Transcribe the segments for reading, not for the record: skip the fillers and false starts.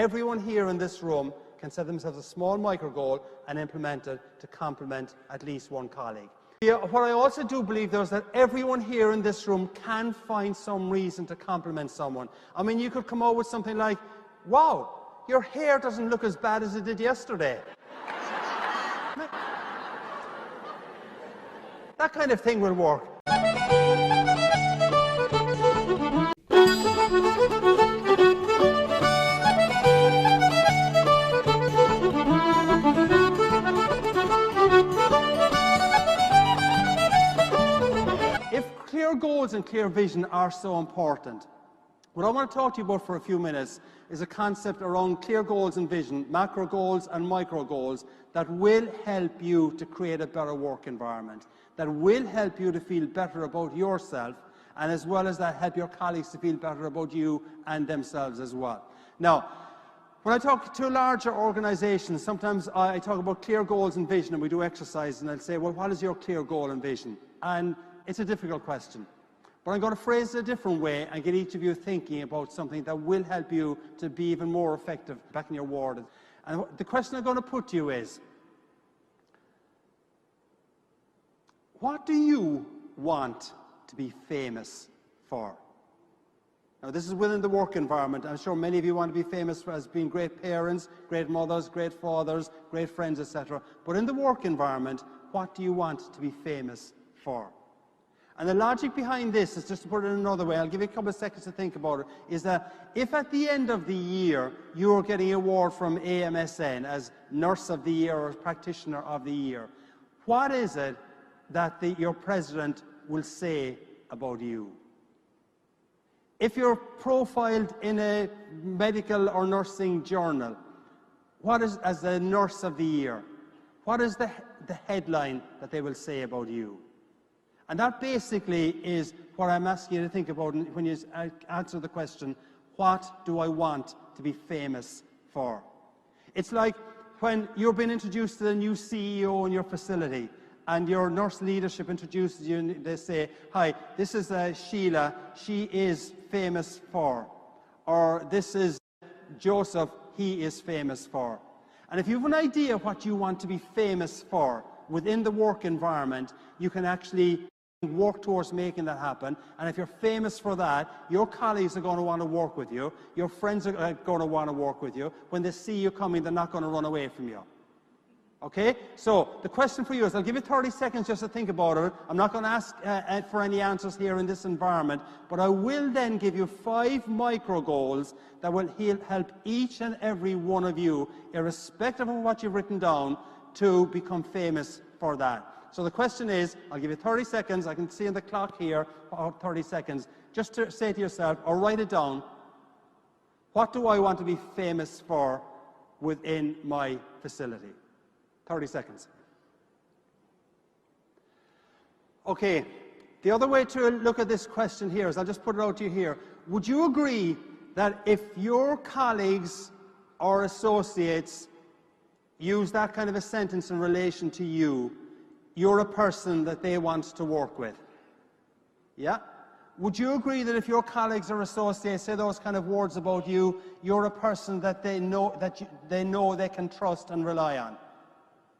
everyone here in this room can set themselves a small micro goal and implement it to compliment at least one colleague. Yeah, what I also do believe, though, is that everyone here in this room can find some reason to compliment someone. I mean, you could come out with something like, wow, your hair doesn't look as bad as it did yesterday. That kind of thing will work. If clear goals and clear vision are so important, what I want to talk to you about for a few minutes is a concept around clear goals and vision, macro goals and micro goals, that will help you to create a better work environment, that will help you to feel better about yourself, and as well as that, help your colleagues to feel better about you and themselves as well. Now, when I talk to larger organizations, sometimes I talk about clear goals and vision, and we do exercise, and I'll say, well, what is your clear goal and vision? And it's a difficult question. But I'm going to phrase it a different way and get each of you thinking about something that will help you to be even more effective back in your ward. And the question I'm going to put to you is, what do you want to be famous for? Now, this is within the work environment. I'm sure many of you want to be famous for as being great parents, great mothers, great fathers, great friends, etc. But in the work environment, what do you want to be famous for? And the logic behind this is, just to put it another way, I'll give you a couple of seconds to think about it, is that if at the end of the year you're getting an award from AMSN as Nurse of the Year or Practitioner of the Year, what is it that your president will say about you? If you're profiled in a medical or nursing journal, what is, as the Nurse of the Year, what is the headline that they will say about you? And that basically is what I'm asking you to think about when you answer the question, what do I want to be famous for? It's like when you're being introduced to the new CEO in your facility, and your nurse leadership introduces you, and they say, hi, this is Sheila, she is famous for. Or this is Joseph, he is famous for. And if you have an idea what you want to be famous for within the work environment, you can actually work towards making that happen. And if you're famous for that, your colleagues are going to want to work with you, your friends are going to want to work with you. When they see you coming, they're not going to run away from you. Okay? So the question for you is, I'll give you 30 seconds just to think about it. I'm not going to ask for any answers here in this environment, but I will then give you 5 micro goals that will help each and every one of you, irrespective of what you've written down, to become famous for that. So the question is, I'll give you 30 seconds. I can see on the clock here, 30 seconds. Just to say to yourself, or write it down, what do I want to be famous for within my facility? 30 seconds. Okay, the other way to look at this question here is, I'll just put it out to you here. Would you agree that if your colleagues or associates use that kind of a sentence in relation to you, you're a person that they want to work with? Yeah? Would you agree that if your colleagues or associates say those kind of words about you, you're a person that they know they can trust and rely on?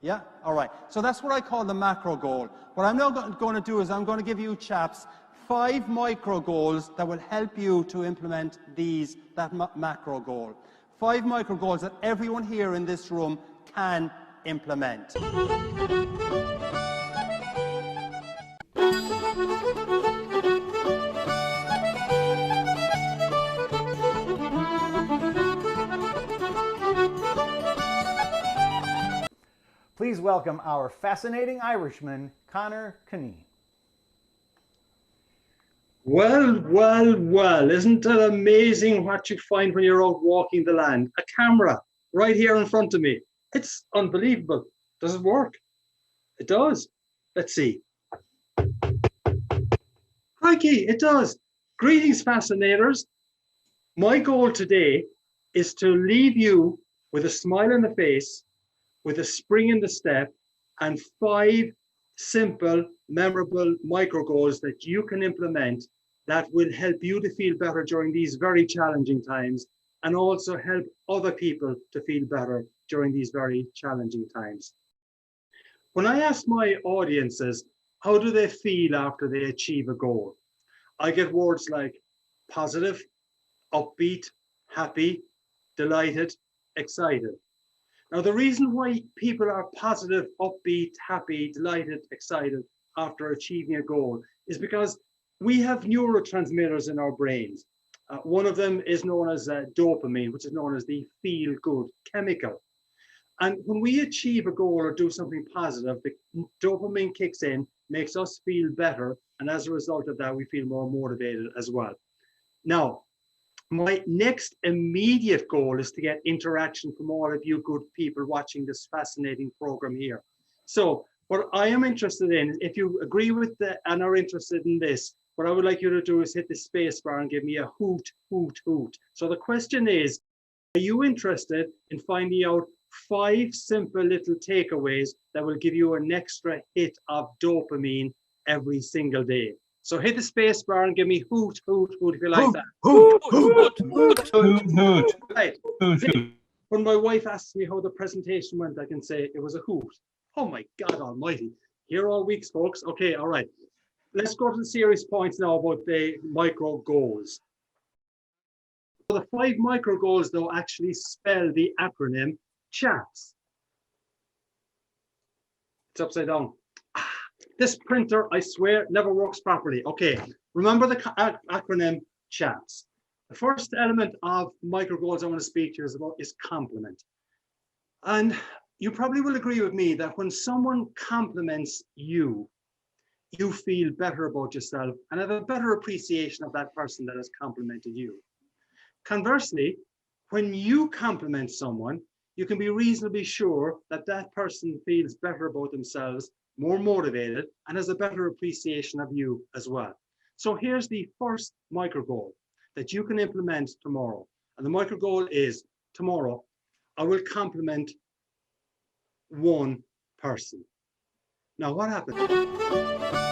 Yeah? All right. So that's what I call the macro goal. What I'm now going to do is I'm going to give you chaps 5 micro goals that will help you to implement that macro goal. 5 micro goals that everyone here in this room can implement. Please welcome our fascinating Irishman, Conor Cunneen. Well, well, well, isn't it amazing what you find when you're out walking the land? A camera right here in front of me. It's unbelievable. Does it work? It does. Let's see. Crikey, it does. Greetings, fascinators. My goal today is to leave you with a smile on the face, with a spring in the step, and 5 simple, memorable micro goals that you can implement that will help you to feel better during these very challenging times and also help other people to feel better during these very challenging times. When I ask my audiences, how do they feel after they achieve a goal? I get words like positive, upbeat, happy, delighted, excited. Now, the reason why people are positive, upbeat, happy, delighted, excited after achieving a goal is because we have neurotransmitters in our brains. One of them is known as dopamine, which is known as the feel-good chemical. And when we achieve a goal or do something positive, the dopamine kicks in, makes us feel better, and as a result of that, we feel more motivated as well. Now, my next immediate goal is to get interaction from all of you good people watching this fascinating program here. So what I am interested in, if you agree with that and are interested in this, what I would like you to do is hit the space bar and give me a hoot, hoot, hoot. So the question is, are you interested in finding out 5 simple little takeaways that will give you an extra hit of dopamine every single day? So hit the space bar and give me hoot, hoot, hoot if you like that. Hoot, hoot, hoot, hoot, hoot. Right. When my wife asks me how the presentation went, I can say it was a hoot. Oh my God almighty. Here all weeks, folks. Okay, all right. Let's go to the serious points now about the micro goals. The 5 micro goals, though, actually spell the acronym CHAPS. It's upside down. This printer, I swear, never works properly. Okay, remember the acronym CHAPS. The first element of micro goals I want to speak to you is compliment. And you probably will agree with me that when someone compliments you, you feel better about yourself and have a better appreciation of that person that has complimented you. Conversely, when you compliment someone, you can be reasonably sure that that person feels better about themselves, more motivated, and has a better appreciation of you as well. So here's the first micro goal that you can implement tomorrow. And the micro goal is, tomorrow, I will compliment 1 person. Now, what happened?